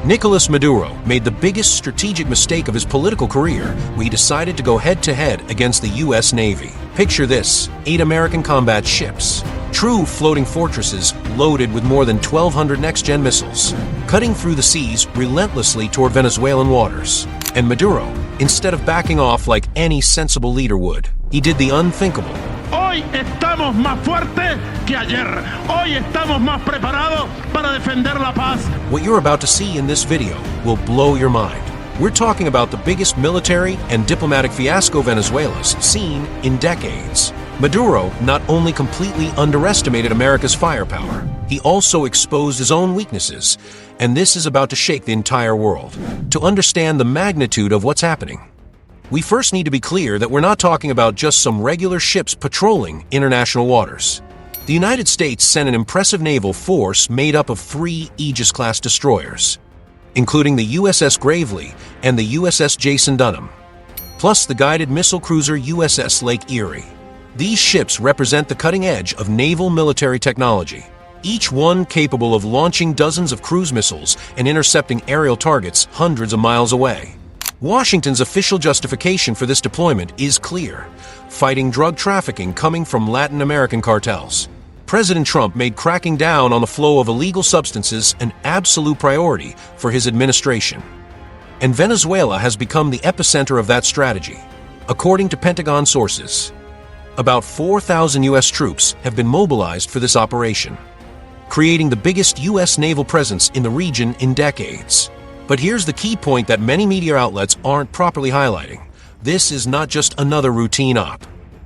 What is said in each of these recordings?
Nicolas Maduro made the biggest strategic mistake of his political career when he decided to go head-to-head against the U.S. Navy. Picture this: 8 American combat ships, true floating fortresses loaded with more than 1,200 next-gen missiles, cutting through the seas relentlessly toward Venezuelan waters. And Maduro, instead of backing off like any sensible leader would, he did the unthinkable. Hoy estamos más fuertes que ayer. Hoy estamos más preparados para defender la paz. What you're about to see in this video will blow your mind. We're talking about the biggest military and diplomatic fiasco Venezuela's seen in decades. Maduro not only completely underestimated America's firepower, he also exposed his own weaknesses, and this is about to shake the entire world. To understand the magnitude of what's happening, we first need to be clear that we're not talking about just some regular ships patrolling international waters. The United States sent an impressive naval force made up of 3 Aegis-class destroyers, including the USS Gravely and the USS Jason Dunham, plus the guided missile cruiser USS Lake Erie. These ships represent the cutting edge of naval military technology, each one capable of launching dozens of cruise missiles and intercepting aerial targets hundreds of miles away. Washington's official justification for this deployment is clear: fighting drug trafficking coming from Latin American cartels. President Trump made cracking down on the flow of illegal substances an absolute priority for his administration. And Venezuela has become the epicenter of that strategy. According to Pentagon sources, about 4,000 U.S. troops have been mobilized for this operation, creating the biggest U.S. naval presence in the region in decades. But here's the key point that many media outlets aren't properly highlighting. This is not just another routine op.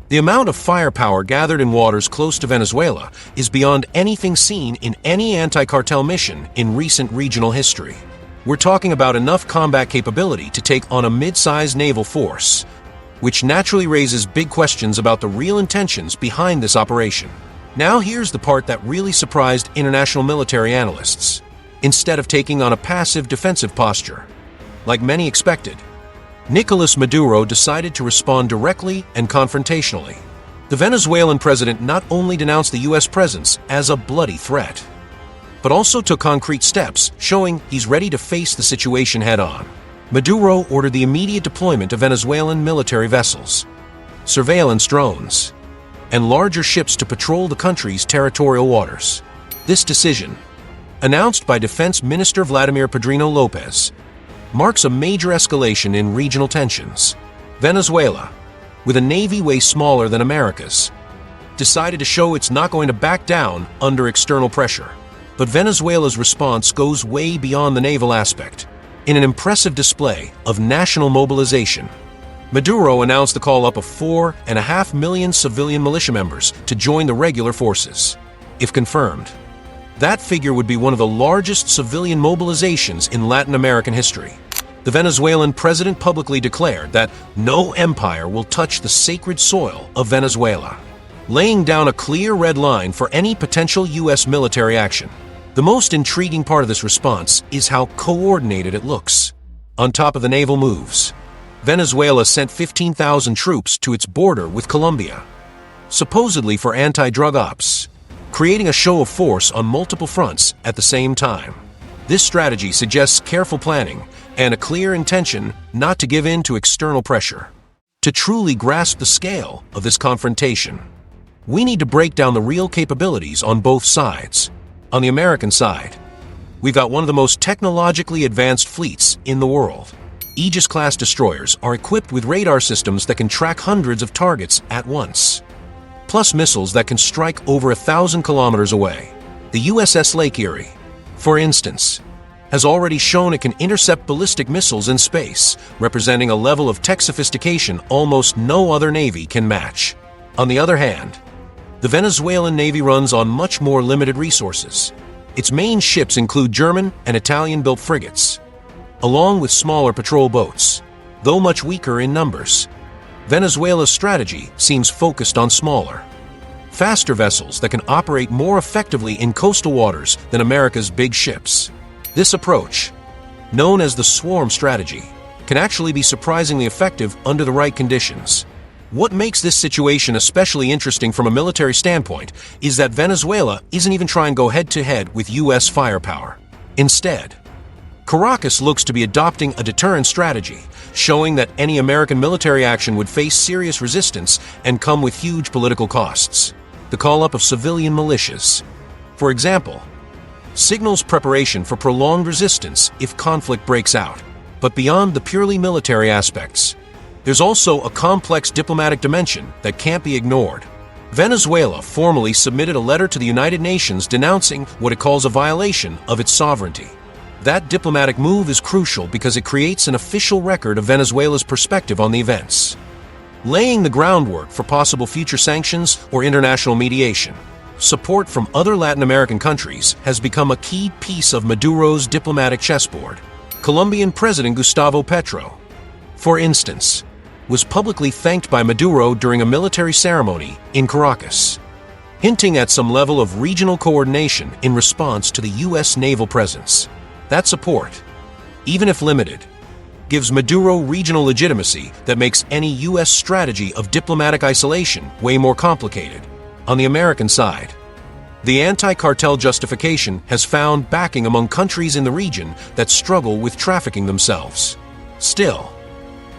The amount of firepower gathered in waters close to Venezuela is beyond anything seen in any anti-cartel mission in recent regional history. We're talking about enough combat capability to take on a mid-sized naval force, which naturally raises big questions about the real intentions behind this operation. Now here's the part that really surprised international military analysts. Instead of taking on a passive defensive posture, like many expected, Nicolas Maduro decided to respond directly and confrontationally. The Venezuelan president not only denounced the U.S. presence as a bloody threat, but also took concrete steps, showing he's ready to face the situation head-on. Maduro ordered the immediate deployment of Venezuelan military vessels, surveillance drones, and larger ships to patrol the country's territorial waters. This decision, announced by Defense Minister Vladimir Padrino Lopez, marks a major escalation in regional tensions. Venezuela, with a navy way smaller than America's, decided to show it's not going to back down under external pressure. But Venezuela's response goes way beyond the naval aspect. In an impressive display of national mobilization, Maduro announced the call-up of 4.5 million civilian militia members to join the regular forces. If confirmed, that figure would be one of the largest civilian mobilizations in Latin American history. The Venezuelan president publicly declared that no empire will touch the sacred soil of Venezuela, laying down a clear red line for any potential U.S. military action. The most intriguing part of this response is how coordinated it looks. On top of the naval moves, Venezuela sent 15,000 troops to its border with Colombia, supposedly for anti-drug ops, creating a show of force on multiple fronts at the same time. This strategy suggests careful planning and a clear intention not to give in to external pressure. To truly grasp the scale of this confrontation, we need to break down the real capabilities on both sides. On the American side, we've got one of the most technologically advanced fleets in the world. Aegis-class destroyers are equipped with radar systems that can track hundreds of targets at once, plus missiles that can strike over 1,000 kilometers away. The USS Lake Erie, for instance, has already shown it can intercept ballistic missiles in space, representing a level of tech sophistication almost no other navy can match. On the other hand, the Venezuelan Navy runs on much more limited resources. Its main ships include German and Italian-built frigates, along with smaller patrol boats, though much weaker in numbers. Venezuela's strategy seems focused on smaller, faster vessels that can operate more effectively in coastal waters than America's big ships. This approach, known as the swarm strategy, can actually be surprisingly effective under the right conditions. What makes this situation especially interesting from a military standpoint is that Venezuela isn't even trying to go head-to-head with U.S. firepower. Instead, Caracas looks to be adopting a deterrent strategy, showing that any American military action would face serious resistance and come with huge political costs. The call-up of civilian militias, for example, signals preparation for prolonged resistance if conflict breaks out. But beyond the purely military aspects, there's also a complex diplomatic dimension that can't be ignored. Venezuela formally submitted a letter to the United Nations denouncing what it calls a violation of its sovereignty. That diplomatic move is crucial because it creates an official record of Venezuela's perspective on the events, laying the groundwork for possible future sanctions or international mediation. Support from other Latin American countries has become a key piece of Maduro's diplomatic chessboard. Colombian President Gustavo Petro, for instance, was publicly thanked by Maduro during a military ceremony in Caracas, hinting at some level of regional coordination in response to the U.S. naval presence. That support, even if limited, gives Maduro regional legitimacy that makes any U.S. strategy of diplomatic isolation way more complicated. On the American side, the anti-cartel justification has found backing among countries in the region that struggle with trafficking themselves. Still,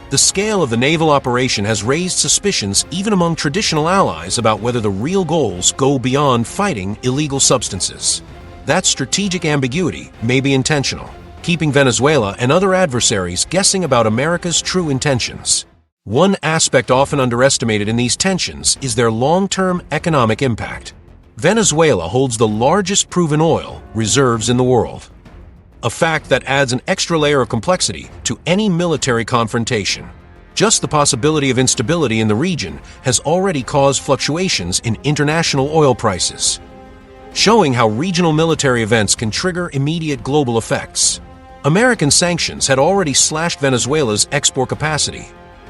the scale of the naval operation has raised suspicions even among traditional allies about whether the real goals go beyond fighting illegal substances. That strategic ambiguity may be intentional, keeping Venezuela and other adversaries guessing about America's true intentions. One aspect often underestimated in these tensions is their long-term economic impact. Venezuela holds the largest proven oil reserves in the world, a fact that adds an extra layer of complexity to any military confrontation. Just the possibility of instability in the region has already caused fluctuations in international oil prices, showing how regional military events can trigger immediate global effects. American sanctions had already slashed Venezuela's export capacity,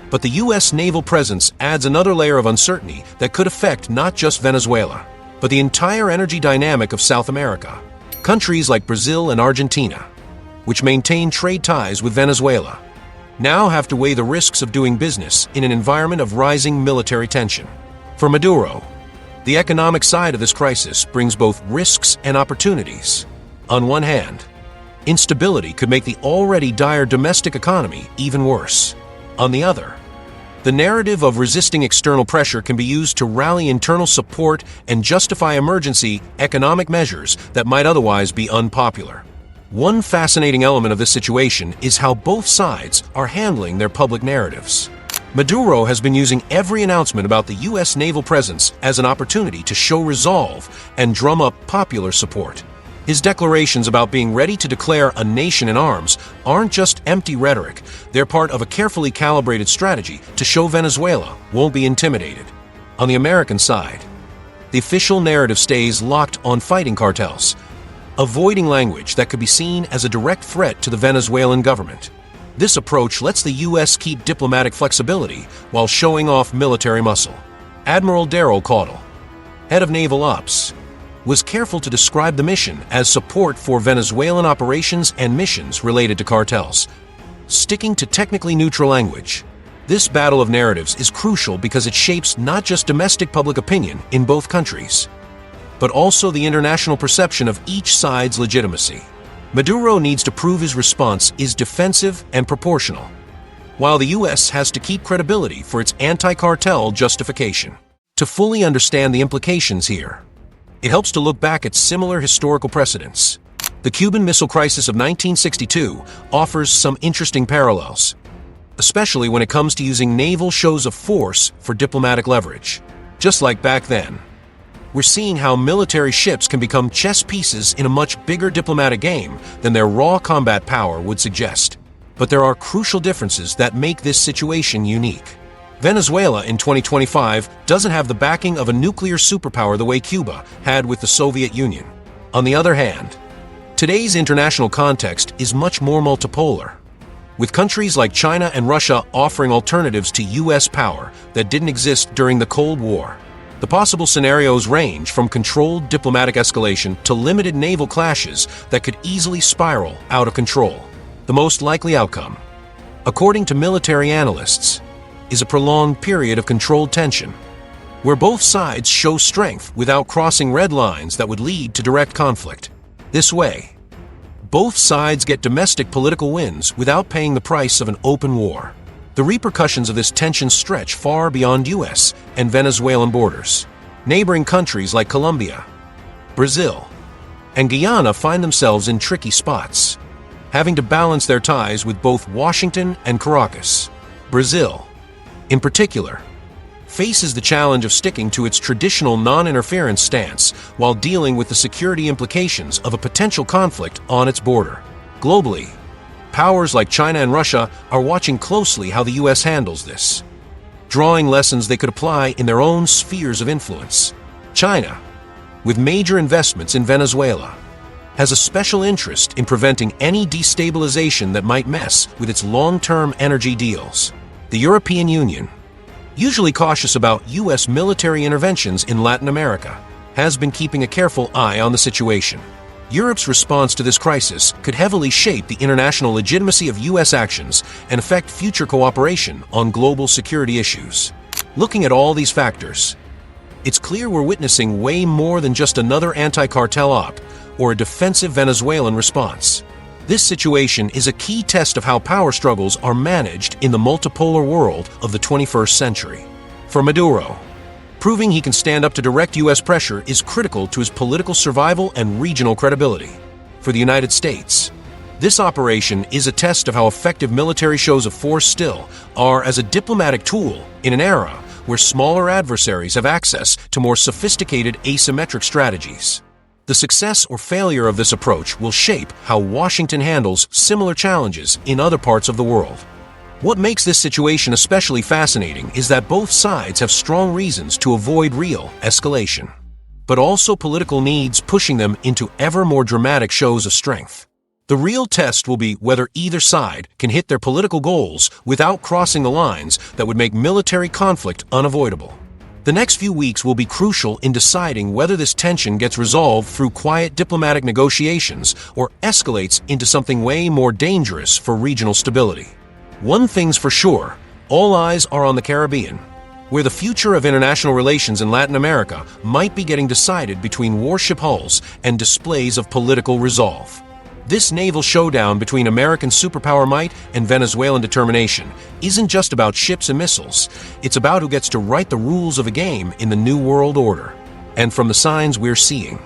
but the U.S. naval presence adds another layer of uncertainty that could affect not just Venezuela, but the entire energy dynamic of South America. Countries like Brazil and Argentina, which maintain trade ties with Venezuela, now have to weigh the risks of doing business in an environment of rising military tension. For Maduro, the economic side of this crisis brings both risks and opportunities. On one hand, instability could make the already dire domestic economy even worse. On the other, the narrative of resisting external pressure can be used to rally internal support and justify emergency economic measures that might otherwise be unpopular. One fascinating element of this situation is how both sides are handling their public narratives. Maduro has been using every announcement about the U.S. naval presence as an opportunity to show resolve and drum up popular support. His declarations about being ready to declare a nation in arms aren't just empty rhetoric, they're part of a carefully calibrated strategy to show Venezuela won't be intimidated. On the American side, the official narrative stays locked on fighting cartels, avoiding language that could be seen as a direct threat to the Venezuelan government. This approach lets the U.S. keep diplomatic flexibility while showing off military muscle. Admiral Darrell Caudle, head of Naval Ops, was careful to describe the mission as support for Venezuelan operations and missions related to cartels, sticking to technically neutral language. This battle of narratives is crucial because it shapes not just domestic public opinion in both countries, but also the international perception of each side's legitimacy. Maduro needs to prove his response is defensive and proportional, while the U.S. has to keep credibility for its anti-cartel justification. To fully understand the implications here, it helps to look back at similar historical precedents. The Cuban Missile Crisis of 1962 offers some interesting parallels, especially when it comes to using naval shows of force for diplomatic leverage. Just like back then, we're seeing how military ships can become chess pieces in a much bigger diplomatic game than their raw combat power would suggest. But there are crucial differences that make this situation unique. Venezuela in 2025 doesn't have the backing of a nuclear superpower the way Cuba had with the Soviet Union. On the other hand, today's international context is much more multipolar, with countries like China and Russia offering alternatives to U.S. power that didn't exist during the Cold War. The possible scenarios range from controlled diplomatic escalation to limited naval clashes that could easily spiral out of control. The most likely outcome, according to military analysts, is a prolonged period of controlled tension, where both sides show strength without crossing red lines that would lead to direct conflict. This way, Both sides get domestic political wins without paying the price of an open war. The repercussions of this tension stretch far beyond U.S. and Venezuelan borders. Neighboring countries like Colombia, Brazil, and Guyana find themselves in tricky spots, having to balance their ties with both Washington and Caracas. Brazil, in particular, faces the challenge of sticking to its traditional non-interference stance while dealing with the security implications of a potential conflict on its border. Globally, powers like China and Russia are watching closely how the U.S. handles this, drawing lessons they could apply in their own spheres of influence. China, with major investments in Venezuela, has a special interest in preventing any destabilization that might mess with its long-term energy deals. The European Union, usually cautious about U.S. military interventions in Latin America, has been keeping a careful eye on the situation. Europe's response to this crisis could heavily shape the international legitimacy of U.S. actions and affect future cooperation on global security issues. Looking at all these factors, it's clear we're witnessing way more than just another anti-cartel op or a defensive Venezuelan response. This situation is a key test of how power struggles are managed in the multipolar world of the 21st century. For Maduro, proving he can stand up to direct U.S. pressure is critical to his political survival and regional credibility. For the United States, this operation is a test of how effective military shows of force still are as a diplomatic tool in an era where smaller adversaries have access to more sophisticated asymmetric strategies. The success or failure of this approach will shape how Washington handles similar challenges in other parts of the world. What makes this situation especially fascinating is that both sides have strong reasons to avoid real escalation, but also political needs pushing them into ever more dramatic shows of strength. The real test will be whether either side can hit their political goals without crossing the lines that would make military conflict unavoidable. The next few weeks will be crucial in deciding whether this tension gets resolved through quiet diplomatic negotiations or escalates into something way more dangerous for regional stability. One thing's for sure, all eyes are on the Caribbean, where the future of international relations in Latin America might be getting decided between warship hulls and displays of political resolve. This naval showdown between American superpower might and Venezuelan determination isn't just about ships and missiles, it's about who gets to write the rules of a game in the new world order. And from the signs we're seeing,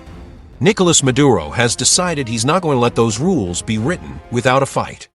Nicolas Maduro has decided he's not going to let those rules be written without a fight.